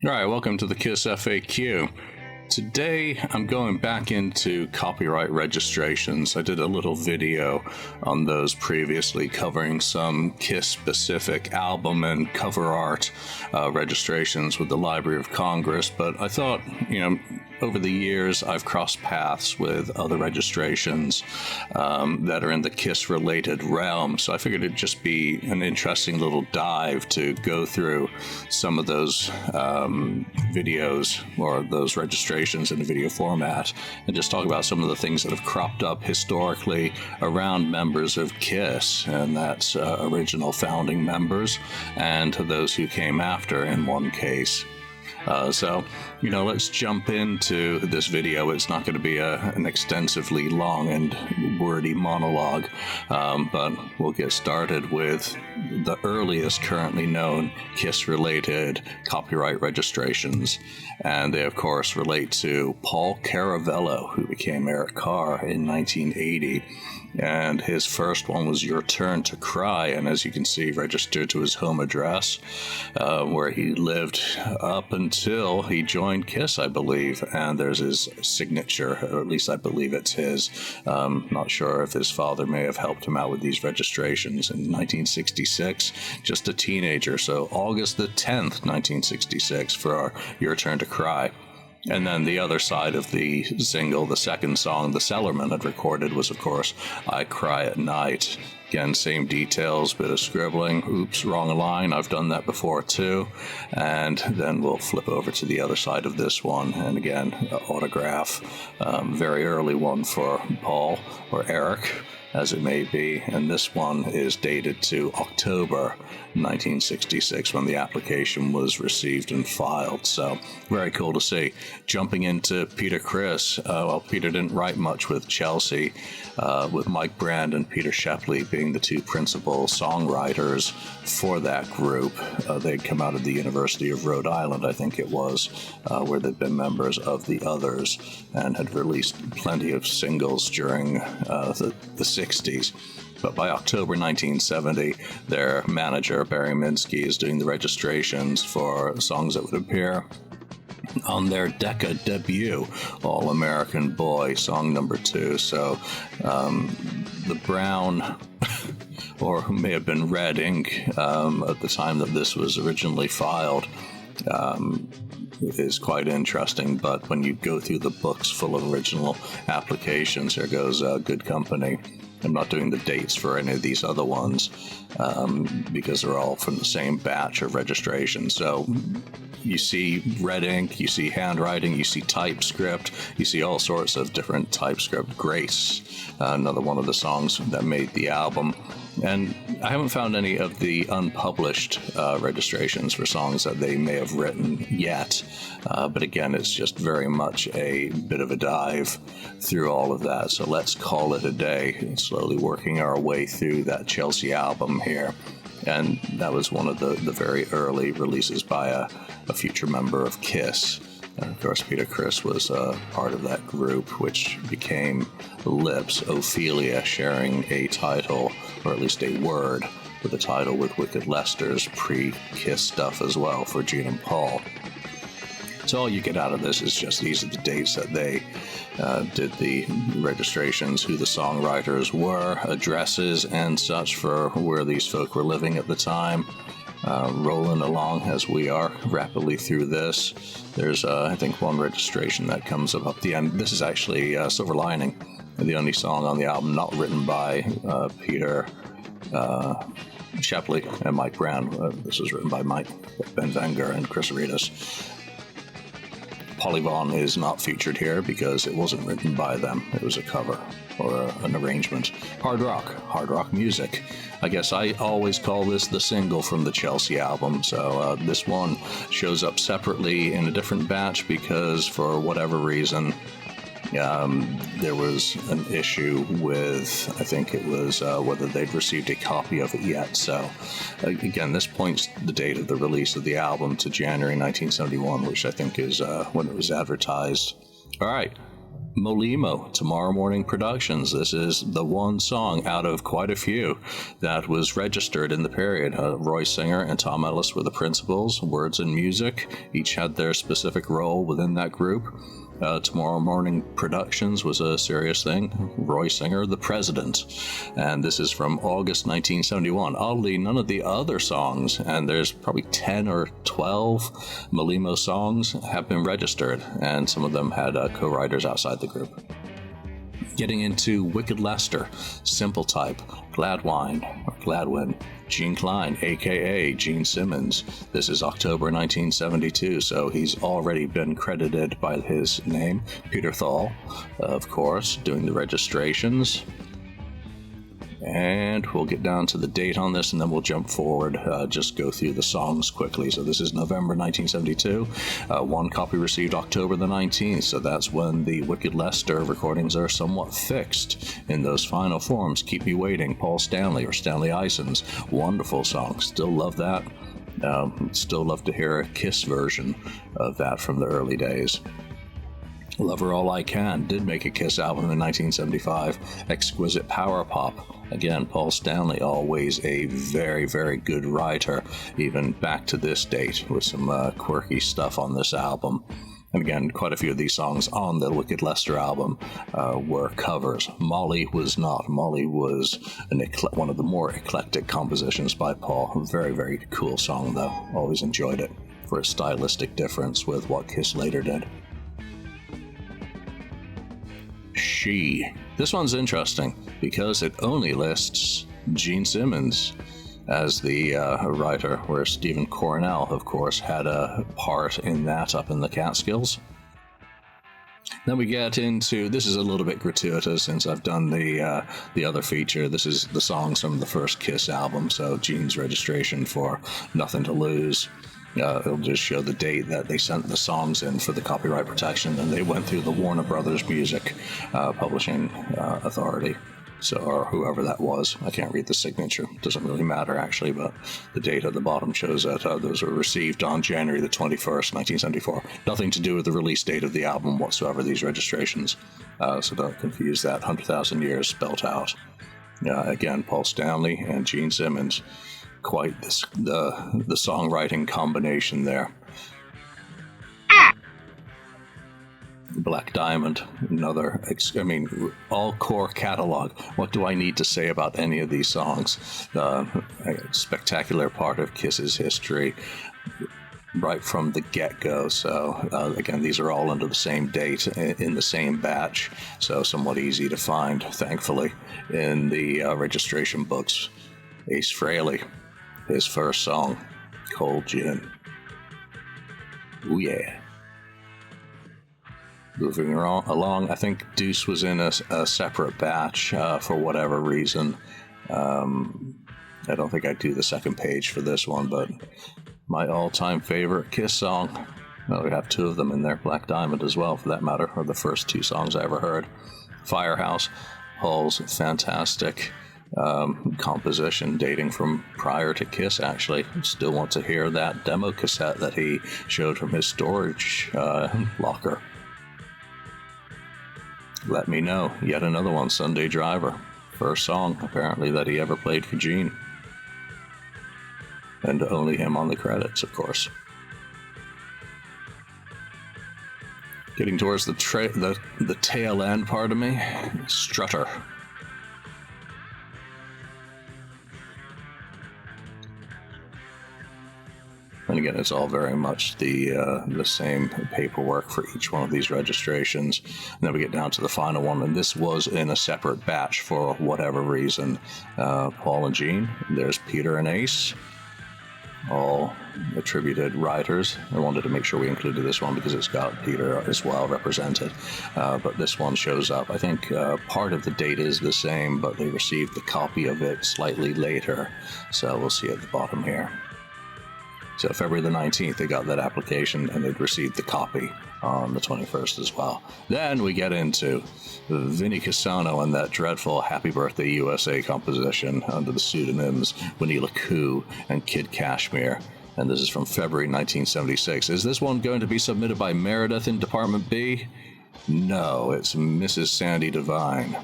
All right, welcome to the Kiss FAQ. Today, I'm going back into copyright registrations. I did a little video on those previously covering some Kiss-specific album and cover art registrations with the Library of Congress, but I thought, over the years, I've crossed paths with other registrations that are in the Kiss-related realm, so I figured it'd just be an interesting little dive to go through some of those videos or those registrations in a video format and just talk about some of the things that have cropped up historically around members of Kiss, and that's original founding members and those who came after in one case. So, let's jump into this video. It's not going to be an extensively long and wordy monologue, but we'll get started with the earliest currently known Kiss-related copyright registrations. And they, of course, relate to Paul Caravello, who became Eric Carr in 1980. And his first one was Your Turn to Cry, and as you can see, registered to his home address, where he lived up until he joined Kiss, I believe. And there's his signature, or at least I believe it's his. Not sure if his father may have helped him out with these registrations. In 1966, just a teenager, so August the 10th, 1966, for Your Turn to Cry. And then the other side of the single, the second song the Cellarman had recorded, was, of course, I Cry at Night. Again, same details, bit of scribbling. Oops, wrong line. I've done that before, too. And then we'll flip over to the other side of this one. And again, autograph. Very early one for Paul, or Eric, as it may be. And this one is dated to October 1966 when the application was received and filed. So very cool to see. Jumping into Peter Criss. Peter didn't write much with Chelsea, with Mike Brand and Peter Shepley being the two principal songwriters for that group. They'd come out of the University of Rhode Island, I think it was, where they'd been members of the Others and had released plenty of singles during the 60s. But by October 1970, their manager, Barry Minsky, is doing the registrations for songs that would appear on their Decca debut, All American Boy, song number 2. So the brown, or may have been red ink at the time that this was originally filed, is quite interesting. But when you go through the books full of original applications, here goes Good Company. I'm not doing the dates for any of these other ones because they're all from the same batch of registration. So you see red ink, you see handwriting, you see typescript, you see all sorts of different typescript. Grace, another one of the songs that made the album. And I haven't found any of the unpublished registrations for songs that they may have written yet. But again, it's just very much a bit of a dive through all of that. So let's call it a day, slowly working our way through that Chelsea album here. And that was one of the very early releases by a future member of Kiss. And of course, Peter Criss was part of that group, which became Lips, Ophelia, sharing a title, or at least a word, with a title with Wicked Lester's pre-Kiss stuff as well for Gene and Paul. So all you get out of this is just these are the dates that they did the registrations, who the songwriters were, addresses and such for where these folk were living at the time. Rolling along as we are rapidly through this. There's, I think, one registration that comes up the end. This is actually Silver Lining, the only song on the album not written by Peter Shepley and Mike Brand. This was written by Ben Wenger and Chris Aretas. Polly Vaughan is not featured here because it wasn't written by them. It was a cover or an arrangement. Hard rock music. I guess I always call this the single from the Chelsea album. So this one shows up separately in a different batch because for whatever reason, there was an issue with, I think it was whether they'd received a copy of it yet. So again, this points the date of the release of the album to January 1971, which I think is when it was advertised. All right, Molimo, Tomorrow Morning Productions. This is the one song out of quite a few that was registered in the period. Roy Singer and Tom Ellis were the principals. Words and music each had their specific role within that group. Tomorrow Morning Productions was a serious thing. Roy Singer, the president. And this is from August 1971. Oddly, none of the other songs, and there's probably 10 or 12 Molimo songs, have been registered, and some of them had co-writers outside the group. Getting into Wicked Lester, Simple Type, Gladwin, Gene Klein, a.k.a. Gene Simmons. This is October 1972, so he's already been credited by his name. Peter Thal, of course, doing the registrations. And we'll get down to the date on this, and then we'll jump forward, just go through the songs quickly. So this is November 1972. One copy received October the 19th, so that's when the Wicked Lester recordings are somewhat fixed in those final forms. Keep Me Waiting, Paul Stanley or Stanley Ison's wonderful song. Still love that. Still love to hear a Kiss version of that from the early days. Love Her All I Can did make a Kiss album in 1975. Exquisite Power Pop. Again, Paul Stanley, always a very, very good writer, even back to this date, with some quirky stuff on this album. And again, quite a few of these songs on the Wicked Lester album were covers. Molly was not. Molly was one of the more eclectic compositions by Paul. Very, very cool song, though. Always enjoyed it for a stylistic difference with what Kiss later did. She. This one's interesting because it only lists Gene Simmons as the writer, where Stephen Cornell, of course, had a part in that up in the Catskills. Then we get into, this is a little bit gratuitous since I've done the other feature. This is the songs from the first Kiss album, so Gene's registration for Nothing to Lose. It'll just show the date that they sent the songs in for the copyright protection, and they went through the Warner Brothers Music Publishing Authority, so, or whoever that was. I can't read the signature. Doesn't really matter, actually, but the date at the bottom shows that those were received on January the 21st, 1974. Nothing to do with the release date of the album whatsoever, these registrations. So don't confuse that. 100,000 Years spelt out. Again, Paul Stanley and Gene Simmons. Quite the songwriting combination there. Black Diamond, another, all core catalog. What do I need to say about any of these songs? A spectacular part of Kiss's history right from the get-go. So again, these are all under the same date in the same batch, so somewhat easy to find, thankfully, in the registration books. Ace Frehley, his first song, Cold Gin. Ooh yeah. Moving along, I think Deuce was in a separate batch for whatever reason. I don't think I'd do the second page for this one, but my all-time favorite Kiss song. Well, we have two of them in there, Black Diamond as well, for that matter, are the first two songs I ever heard. Firehouse, Hall's fantastic composition dating from prior to Kiss, actually. Still want to hear that demo cassette that he showed from his storage locker. Let Me Know, yet another one, Sunday Driver. First song, apparently, that he ever played for Gene. And only him on the credits, of course. Getting towards the tail end, pardon me, Strutter. And again, it's all very much the same paperwork for each one of these registrations. And then we get down to the final one, and this was in a separate batch for whatever reason. Paul and Gene, there's Peter and Ace, all attributed writers. I wanted to make sure we included this one because it's got Peter as well represented. But this one shows up. I think part of the date is the same, but they received the copy of it slightly later. So we'll see at the bottom here. So February the 19th, they got that application, and they'd received the copy on the 21st as well. Then we get into Vinnie Cusano and that dreadful Happy Birthday USA composition under the pseudonyms Winnie LaCoo and Kid Kashmir. And this is from February 1976. Is this one going to be submitted by Meredith in Department B? No, it's Mrs. Sandy Devine.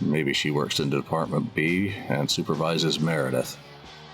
Maybe she works in Department B and supervises Meredith.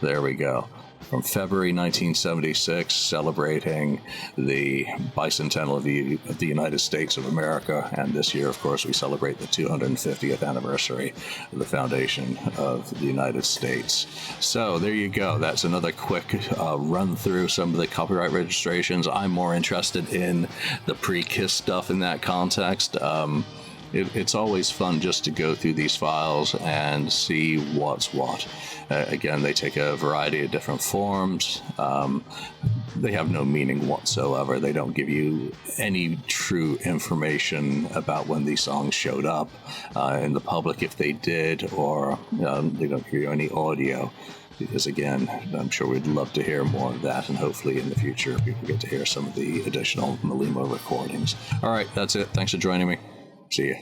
There we go. From February 1976, celebrating the bicentennial of the United States of America. And this year, of course, we celebrate the 250th anniversary of the foundation of the United States. So there you go. That's another quick run through some of the copyright registrations. I'm more interested in the pre-Kiss stuff in that context. It's always fun just to go through these files and see what's what. Again, they take a variety of different forms. They have no meaning whatsoever. They don't give you any true information about when these songs showed up in the public, if they did, or they don't give you any audio. Because again, I'm sure we'd love to hear more of that, and hopefully in the future people get to hear some of the additional Molimo recordings. All right, that's it. Thanks for joining me. See you.